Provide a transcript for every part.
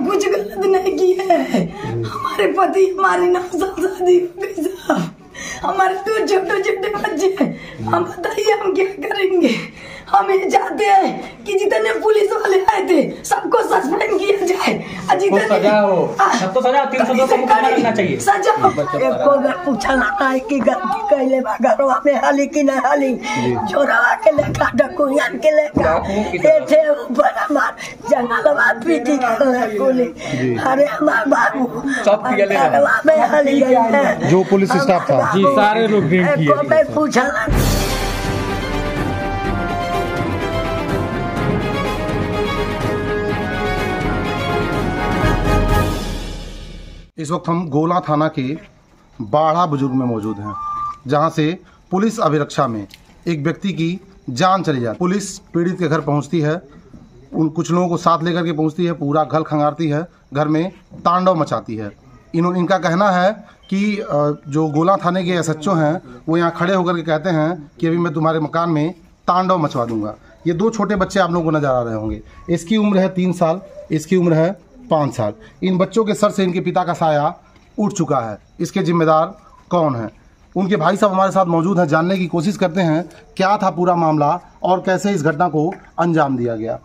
कुछ गलत नहीं किए हैं। हमारे पति हमारी 9 साल शादी हो गई साहब, हमारे 2 छोटे छोटे बच्चे हैं। हम बताइए हम क्या करेंगे। हम ये चाहते हैं कि जितने पुलिस वाले आए थे सबको सस्पेंड किया जाए। जितने सजा हो सबको सजा 302 को मुकदमा लगना चाहिए। सजा एको पूछा ना है कि गलती कैले बा घरवा में हाली कि नहीं हाली, छोरवा के लेखा डकुरियन के लेखा थे ऊपर हमार जंगलवा पीटी कुली। अरे हमार बाबू सब घरवा में हाली गई है। जो पुलिस स्टाफ था जी सारे लोग किए पूछा इस वक्त हम गोला थाना के बाढ़ा बुजुर्ग में मौजूद हैं, जहां से पुलिस अभिरक्षा में एक व्यक्ति की जान चली जाती। पुलिस पीड़ित के घर पहुंचती है, उन कुछ लोगों को साथ लेकर के पहुंचती है, पूरा घर खंगारती है, घर में तांडव मचाती है। इनका कहना है कि जो गोला थाने के एसएचओ हैं वो यहाँ खड़े होकर के कहते हैं कि अभी मैं तुम्हारे मकान में तांडव मचवा दूंगा। ये 2 छोटे बच्चे आप लोगों को नजर आ रहे होंगे। इसकी उम्र है 3 साल, इसकी उम्र है 5 साल। इन बच्चों के सर से इनके पिता का साया उठ चुका है। इसके जिम्मेदार कौन है? उनके भाई साहब हमारे साथ मौजूद हैं, जानने की कोशिश करते हैं क्या था पूरा मामला और कैसे इस घटना को अंजाम दिया गया।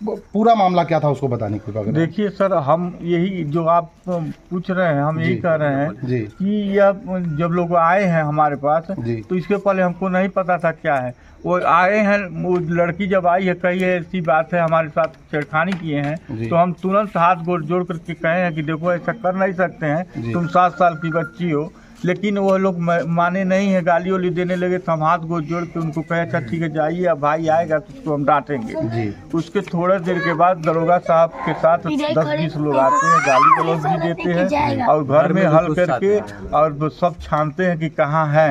पूरा मामला क्या था उसको बताने की बात। देखिए सर, हम यही जो आप पूछ रहे हैं हम यही कह रहे हैं जी कि यह जब लोग आए हैं हमारे पास तो इसके पहले हमको नहीं पता था क्या है। वो आए हैं, वो लड़की जब आई है कही ऐसी बात है हमारे साथ छेड़खानी किए हैं, तो हम तुरंत हाथ जोड़ करके कहे हैं कि देखो ऐसा कर नहीं सकते हैं, तुम 7 साल की बच्ची हो। लेकिन वो लोग माने नहीं है, गाली वाली देने लगे। तो हम हाथ गोड़ जोड़ के उनको कहे अच्छा ठीक है जाइए, अब भाई आएगा तो उसको हम डांटेंगे। उसके थोड़ी देर के बाद दरोगा साहब के साथ 10-20 लोग आते हैं, गाली गलौज भी देते हैं और घर में हल करके और सब छानते हैं कि कहाँ है।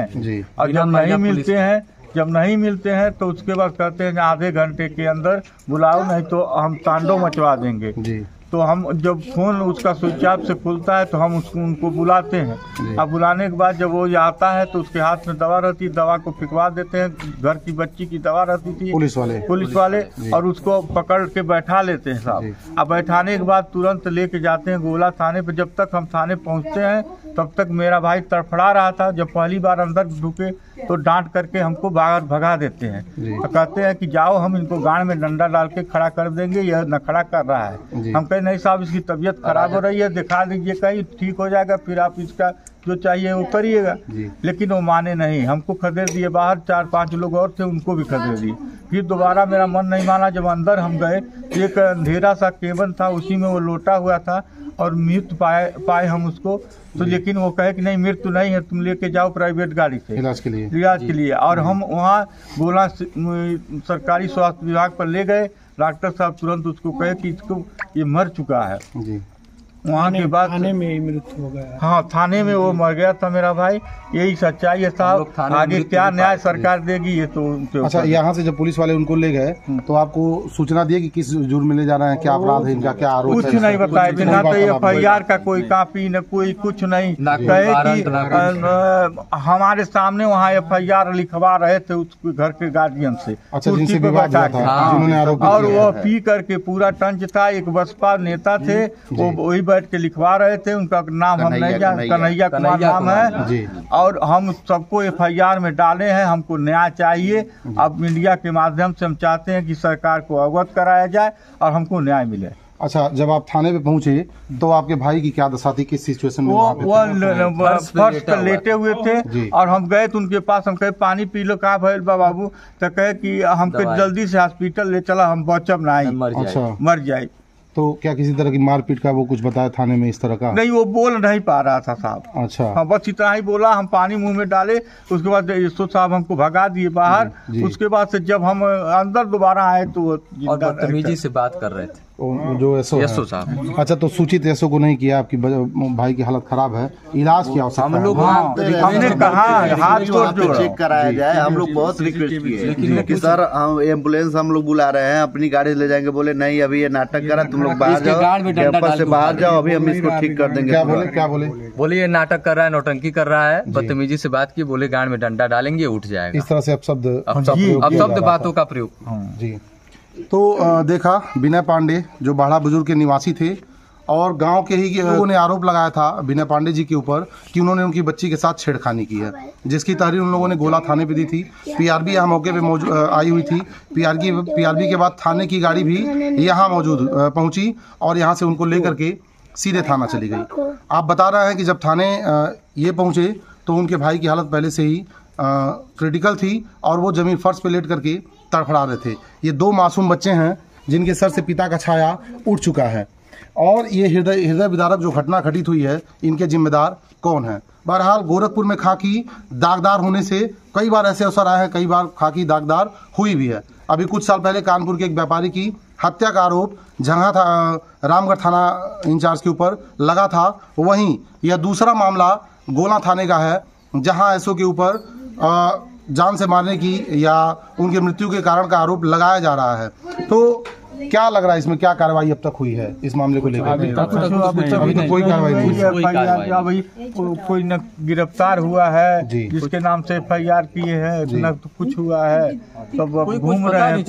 और जब नहीं मिलते हैं तो उसके बाद कहते हैं आधे घंटे के अंदर बुलाओ, नहीं तो हम तांडव मचवा देंगे। तो हम जब फोन उसका स्विच ऑफ से खुलता है तो हम उनको बुलाते हैं। अब बुलाने के बाद जब वो आता है तो उसके हाथ में दवा रहती है, दवा को फिकवा देते हैं। घर की बच्ची की दवा रहती थी, पुलिस वाले और उसको पकड़ के बैठा लेते हैं साहब। अब बैठाने के बाद तुरंत लेके जाते हैं गोला थाने पे। जब तक हम थाने पहुंचते हैं तब तक मेरा भाई तड़फड़ा रहा था। जब पहली बार अंदर ढुके तो डांट करके हमको बाहर भगा देते हैं। तो कहते हैं कि जाओ हम इनको गाड़ में डंडा डाल के खड़ा कर देंगे, यह नखड़ा कर रहा है। हम कहे नहीं साहब, इसकी तबीयत खराब हो रही है, दिखा दीजिए, कहीं ठीक हो जाएगा, फिर आप इसका जो चाहिए वो करिएगा। लेकिन वो माने नहीं, हमको खदेड़ दिए बाहर। 4-5 लोग और थे, उनको भी खदेड़ दिए। फिर दोबारा मेरा मन नहीं माना, जब अंदर हम गए एक अंधेरा सा केबल था, उसी में वो लोटा हुआ था और मृत्यु पाए हम उसको। तो लेकिन वो कहे कि नहीं मृत्यु नहीं है, तुम लेके जाओ प्राइवेट गाड़ी से इलाज के लिए। और हम वहाँ गोला सरकारी स्वास्थ्य विभाग पर ले गए। डॉक्टर साहब तुरंत उसको कहे कि इसको ये मर चुका है। वहाँ के बाद थाने में ही मृत्यु हो गया। हाँ, थाने में वो मर गया था मेरा भाई। यही सच्चाई है साहब, आगे क्या न्याय सरकार देगी ये तो। अच्छा, यहाँ से जब पुलिस वाले उनको ले गए तो आपको सूचना दिए कि किस जुर्म में ले जा रहे हैं, क्या अपराध है इनका, क्या आरोप है? कुछ नहीं बताया, बिना तो FIR का कोई कापी न कोई कुछ नहीं। कहे कि हमारे सामने वहाँ FIR लिखवा रहे थे उसके घर के गार्जियन से। अच्छा, जिनसे विवाद हुआ था, जिन्होंने आरोप किया और वो पी करके पूरा टंच था। एक बसपा नेता थे, वो वही बैठ के लिखवा रहे थे। उनका नाम हम नहीं जानते, कन्हैया कुमार नाम है। और हम सबको FIR में डाले हैं, हमको न्याय चाहिए। अब मीडिया के माध्यम से हम चाहते हैं कि सरकार को अवगत कराया जाए और हमको न्याय मिले। अच्छा, जब आप थाने पे पहुंचे तो आपके भाई की क्या दशा थी, किस सिचुएशन में? वो फर्श पर लेटे हुए थे और हम गए तो उनके पास हम कहे पानी पी लो, कहाँ भैल बाबू? तो कहे कि हमको जल्दी से हॉस्पिटल ले चला, हम बचब ना मर जाए। तो क्या किसी तरह की मारपीट का वो कुछ बताया थाने में इस तरह का? नहीं, वो बोल नहीं पा रहा था साहब। अच्छा, हाँ, बस इतना ही बोला। हम पानी मुंह में डाले, उसके बाद यशो साहब हमको भगा दिए बाहर। उसके बाद से जब हम अंदर दोबारा आए तो बदतमीजी से बात कर रहे थे जो यशो साहब। अच्छा, तो सूचित यशो को नहीं किया? आपकी भाई की हालत खराब है, इलाज की आवश्यकता हम लोग हमने कहा हाथ जोड़ चेक कराया जाए। हम लोग बहुत रिक्वेस्ट किए कि सर हम एम्बुलेंस हम लोग बुला रहे हैं, अपनी गाड़ी ले जाएंगे। बोले नहीं, अभी ये नाटक करा, तुम लोग बाहर जाओ, कैंपस से बाहर जाओ, अभी हम इसको ठीक कर देंगे। क्या बोले? बोले ये नाटक कर रहा है, नौटंकी कर रहा है, बदतमीजी से बात की। बोले गाड़ में डंडा डालेंगे, उठ जाएगा। इस तरह से अब शब्द बातों का प्रयोग। जी, तो देखा विनय पांडे जो बाढ़ा बुजुर्ग के निवासी थे, और गांव के ही लोगों ने आरोप लगाया था विनय पांडे जी के ऊपर कि उन्होंने उनकी बच्ची के साथ छेड़खानी की है, जिसकी तहरीर उन लोगों ने गोला थाने पे दी थी। पीआरबी यहाँ मौके पे आई हुई थी। पीआरबी के बाद थाने की गाड़ी भी यहाँ मौजूद पहुंची और यहाँ से उनको लेकर के सीधे थाना चली गई। आप बता रहे हैं कि जब थाने ये पहुंचे तो उनके भाई की हालत पहले से ही क्रिटिकल थी और वो जमीन फर्श पे लेट करके तड़फड़ा रहे थे। ये 2 मासूम बच्चे हैं जिनके सर से पिता का छाया उठ चुका है और ये हृदय विदारक जो घटना घटित हुई है, इनके जिम्मेदार कौन है। बहरहाल गोरखपुर में खाकी दागदार होने से कई बार ऐसे अवसर आए हैं, कई बार खाकी दागदार हुई भी है। अभी कुछ साल पहले कानपुर के एक व्यापारी की हत्या का आरोप जहां था रामगढ़ थाना इंचार्ज के ऊपर लगा था, वहीं यह दूसरा मामला गोला थाने का है जहां ऐसो के ऊपर जान से मारने की या उनकी मृत्यु के कारण का आरोप लगाया जा रहा है। तो क्या लग रहा है इसमें क्या कार्रवाई अब तक हुई है इस मामले को लेकर? अभी तक कोई कार्रवाई नहीं, कोई न गिरफ्तार हुआ है जिसके नाम से FIR किए हैं, न तो कुछ हुआ है, सब घूम रहे हैं।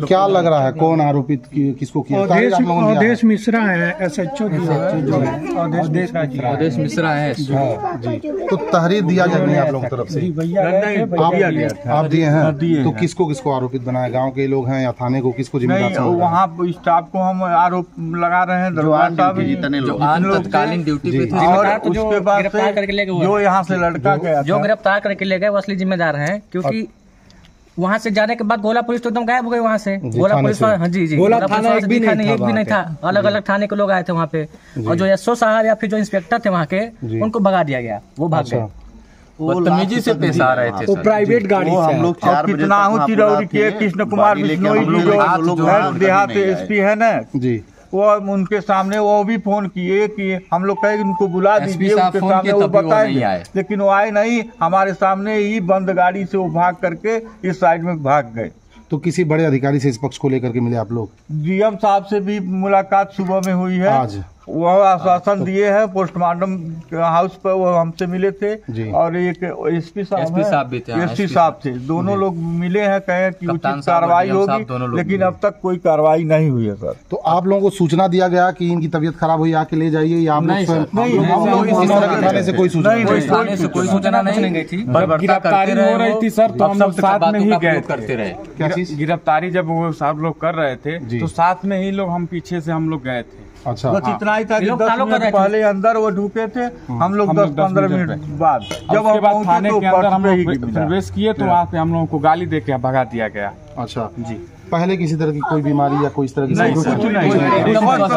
क्या लग रहा है कौन आरोपित किसको किया? अवधेश मिश्रा है, SHO अवधेश मिश्रा है जी। तो तहरीर दिया गया नहीं आप लोगों की तरफ से? आप दिए हैं, तो किसको किसको आरोपित बनाया? गाँव के लोग हैं या थाने को, किसको जिम्मेदार? वहाँ स्टाफ को हम आरोप लगा रहे हैं, दरबार साहब तत्कालीन ड्यूटी पे थे और उसके बाद जो यहाँ से लड़का गया जो गिरफ्तार करके ले गए वो असली जिम्मेदार हैं, क्योंकि वहाँ से जाने के बाद गोला पुलिस तो एकदम गायब हो गई वहाँ से। गोला पुलिस जी गोला थाना एक भी नहीं था, अलग अलग थाने के लोग आए थे वहाँ पे और जो SO साहब या फिर जो इंस्पेक्टर थे वहाँ के उनको भगा दिया गया, वो भाग गए। बदतमीजी से पेश आ रहे थे। वो प्राइवेट गाड़ी से हम लोग 4 बजे कितना हूँ चिरौरी के कृष्ण कुमार बिश्नोई जी जो देहात SP है ना जी, वो उनके सामने वो भी फोन किए कि हम लोग कहे उनको बुला दीजिए, उनके सामने वो बताए, लेकिन वो आए नहीं। हमारे सामने ही बंद गाड़ी से वो भाग करके इस साइड में भाग गए। तो किसी बड़े अधिकारी से इस पक्ष को लेकर के मिले आप लोग? DM साहब से भी मुलाकात सुबह में हुई है आज, वो आश्वासन दिए हैं। पोस्टमार्टम हाउस पर वो हमसे मिले थे और एक SP साहब भी थे, SP साहब थे, दोनों लोग मिले हैं, कहे कि उचित कार्रवाई होगी, लेकिन अब तक कोई कार्रवाई नहीं हुई है सर। तो आप लोगों को सूचना दिया गया कि इनकी तबीयत खराब हुई, आके ले जाइए, या आप थाने से कोई सूचना नहीं गई थी? गिरफ्तारी हो रही थी सर, तो हम लोग साथ में ही गए करते रहे। क्या चीज? गिरफ्तारी जब वो साहब लोग कर रहे थे तो साथ में ही लोग, हम पीछे से हम लोग गए थे। अच्छा, बस इतना ही था कि 10 मिनट पहले अंदर वो ढुके थे, हम लोग 10-15 मिनट बाद जब हम थाने के अंदर हम लोग प्रवेश किए तो वहाँ पे हम लोगों को गाली देके भगा दिया गया। अच्छा जी। पहले किसी तरह की कोई बीमारी या कोई इस तरह की? नहीं,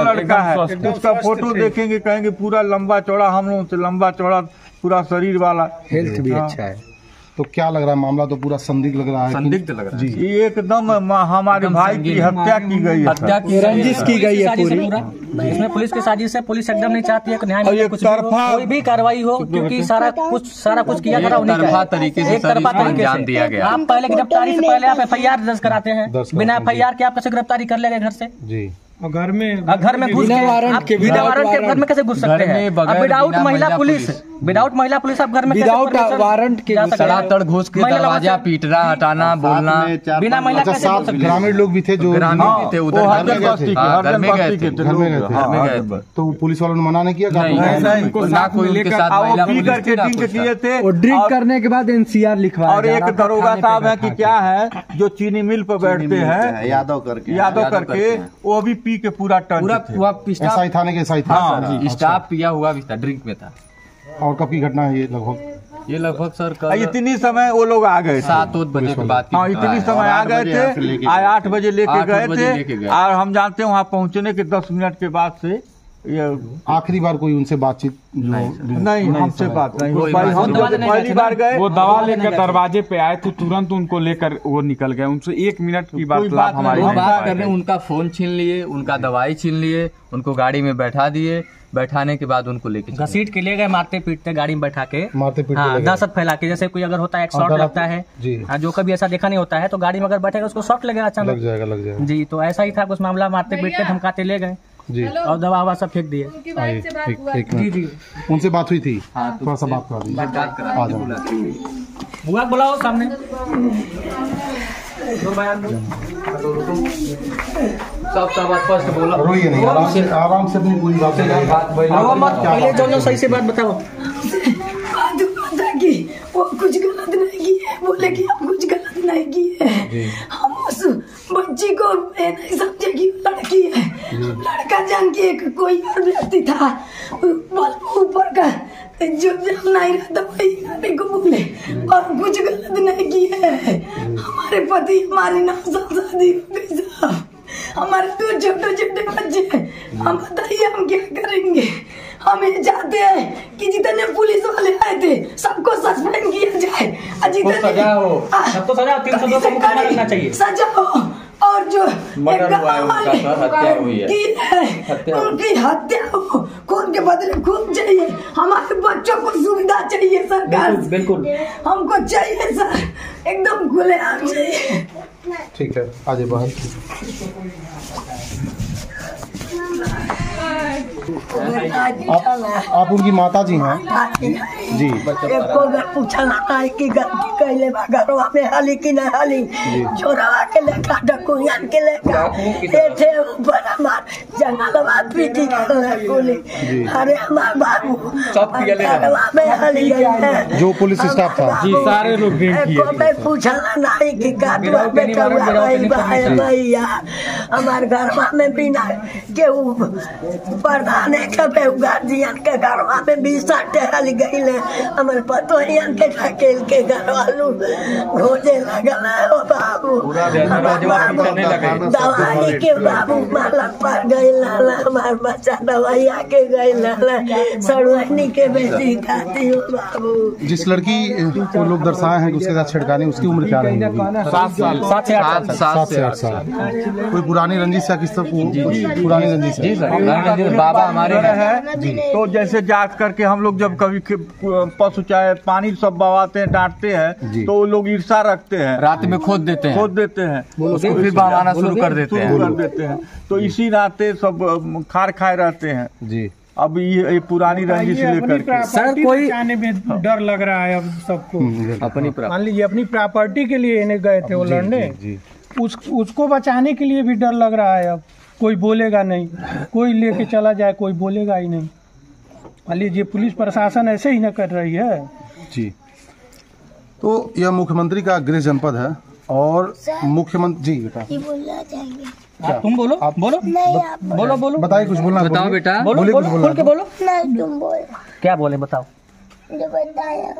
लड़का है, उसका फोटो देखेंगे कहेंगे पूरा लंबा चौड़ा, हम लोगों से लंबा चौड़ा पूरा शरीर वाला, हेल्थ भी अच्छा है। तो क्या लग रहा है मामला तो पूरा संदिग्ध लग रहा है? संदिग्ध लग रहा है जी, एकदम हमारे भाई की हत्या की गई है, हत्या की रंजिश की गई है पूरी। इसमें पुलिस की साजिश है, पुलिस एकदम नहीं चाहती है कि न्याय मिले, कुछ कोई भी कार्रवाई हो, क्योंकि सारा कुछ किया जा रहा है तरीके से, एक तरफा तरीके दिया गया। आप पहले गिरफ्तारी से पहले आप FIR दर्ज कराते हैं, बिना FIR के आप कैसे गिरफ्तारी कर लेंगे घर से? जी, घर में घुस बिना वारंट के घर में कैसे घुस सकते हैं? विदाउट महिला पुलिस आप घर में विदाउट वारंट के सड़ातड़ घुस के दरवाजा पीटना, हटाना, बोलना, बिना महिला के। साथ ग्रामीण लोग भी थे जो ग्रामीण भी थे, उधर घर में गए थे। तो पुलिस वालों ने मना नहीं किया? ना कोई उनके साथ किए थे, ड्रिंक करने के बाद NCR लिखवा। और एक दरोगा साहब है कि क्या है जो चीनी मिल पर बैठते हैं, यादव करके, वो भी पी के पूरा टन एसआई थाने के एसआई था, स्टाफ पिया हुआ भी था, ड्रिंक में था। और कब की घटना है ये लगभग सर इतनी समय वो लोग आ गए 7-8 बजे के बाद। हाँ, इतनी समय आ गए थे, 8 बजे लेके गए थे, और हम जानते हैं वहाँ पहुँचने के 10 मिनट के बाद से ये आखिरी बार कोई उनसे बातचीत नहीं हमसे बात नहीं हो पाई। हम पहली बार गए, वो दवा लेकर दरवाजे पे आए थे, तुरंत उनको लेकर वो निकल गए। उनसे 1 मिनट की बात हमारी बात करने, उनका फोन छीन लिए, उनका दवाई छीन लिए, उनको गाड़ी में बैठा दिए, बैठाने के बाद उनको लेके घसीट के ले गए, मारते पीटते गाड़ी में बैठा के, मारते पीटते दहशत फैला के। जैसे कोई अगर होता है एक शॉट लगता है, जो कभी ऐसा देखा नहीं होता है, तो गाड़ी में अगर बैठेगा उसको शॉट लगेगा अचानक, लग जाएगा जी। तो ऐसा ही था कुछ मामला, मारते पीटते धमकाते ले गए जी, और दवा ववा सब फेंक दिए। उनसे बात हुई थी, थोड़ा सा बात करा दीजिए, बुआ बुलाओ सामने। सब स्पष्ट बोला। रोइए नहीं, आराम से अपनी पूरी बात पहले दोनों सही से बात बताओ। कि वो कुछ गलत नहीं की है, बोले कि हम कुछ गलत नहीं की है। हम उस बच्ची को नहीं समझे कि लड़की है, लड़का जान के एक कोई और व्यक्ति था ऊपर का जो नहीं रहता वही आने को बोले, और कुछ गलत नहीं की है। हमारे पति हमारी नाज़ाद शादी हो गई साहब, हमारे 2 छोटे छोटे बच्चे हैं। हम बताइए हम क्या करेंगे। हम ये चाहते हैं कि जितने पुलिस वाले आए थे सबको सस्पेंड किया जाए, जितने सजा हो, सबको सजा 302 का मुकदमा लगना चाहिए, सजा हो। और जो हत्या हुई है, उनकी हत्या हो, खून के बदले खून चाहिए। हमारे बच्चों को सुविधा चाहिए सरकार, बिल्कुल हमको चाहिए सर, एकदम खुलेआम चाहिए। ठीक है, आगे बाहर। आप उनकी माता जी हैं जी। एको पूछल ना कि गलती कैले बा घरवा में हाली कि नहीं हाली, छोरावा के लेखा डकुयन के लेखा एठे ऊपर हमार जंगलवा पीटी के गोली। अरे हमार बाबू सब घरवा में हाली गई है, जो पुलिस स्टाफ था जी, सारे लोग एको में पूछल नहीं कि काटवा पे कौआ भाई भैया हमार घरवा में बिना केहू प्रधान के गार्जियन के घरवा में 20 हाली गई है। हमारे पतोहियन के ढकेल के घरवालू खोजे लगल है। ओ बाबू दवाई के बाबू मालक पर गई लाला, हमार बच्चा दवाइया के गई लाला, सड़वनी के बेटी खाती हो बाबू। जिस लड़की को लोग दर्शाए हैं कि उसके साथ छिड़काने, उसकी उम्र क्या रहेगी? 7 से 8 साल। कोई पुरानी रंजिश या किस तरह पुरानी रंजिश है? बाबा हमारे है तो जैसे जांच करके हम लोग जब कभी पशु चाहे पानी सब बवाते हैं, डांटते हैं, तो वो लोग ईर्षा रखते हैं, रात में खोद देते हैं, उसको फिर बहाना शुरू कर देते हैं। तो इसी नाते सब खार खाए रहते हैं जी। अब ये पुरानी रंजिश लेकर के सर कोई आने में डर लग रहा है अब सबको। अपनी मान लीजिए अपनी प्रॉपर्टी के लिए इन्हें गए थे वो लड़ने, उसको बचाने के लिए भी डर लग रहा है। अब कोई बोलेगा नहीं, कोई लेके चला जाए कोई बोलेगा ही नहीं। मान लीजिए पुलिस प्रशासन ऐसे ही न कर रही है जी। तो यह मुख्यमंत्री का गृह जनपद है और मुख्यमंत्री जी बेटा बोलना चाहिए। तुम बोलो, आप बोलो, बोलो बताइए, कुछ बोलना बताओ बेटा, बोलो, खोल के बोलो। नहीं तुम बोल, क्या बोले बताओ, जो बताया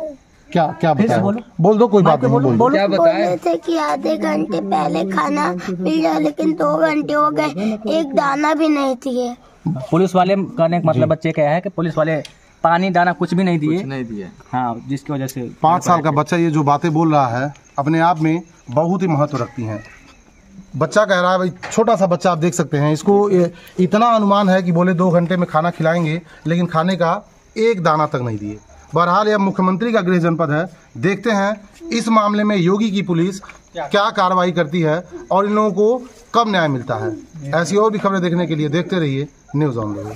क्या बताया? बोल दो, कोई बात नहीं, बोल। क्या बताया थे कि आधे घंटे पहले खाना मिल जाए, लेकिन 2 घंटे हो गए, एक दाना भी नहीं दिए। पुलिस वाले कहने का मतलब बच्चे क्या है कि पुलिस वाले पानी दाना कुछ भी नहीं दिए। हाँ, जिसकी वजह से 5 साल का बच्चा ये जो बातें बोल रहा है अपने आप में बहुत ही महत्व रखती हैं। बच्चा कह रहा है, भाई छोटा सा बच्चा आप देख सकते हैं, इसको इतना अनुमान है कि बोले 2 घंटे में खाना खिलाएंगे, लेकिन खाने का एक दाना तक नहीं दिए। बहरहाल यह मुख्यमंत्री का गृह जनपद है, देखते हैं इस मामले में योगी की पुलिस क्या कार्रवाई करती है और इन लोगों को कब न्याय मिलता है। ऐसी और भी खबरें देखने के लिए देखते रहिए न्यूज़ ऑन द वे।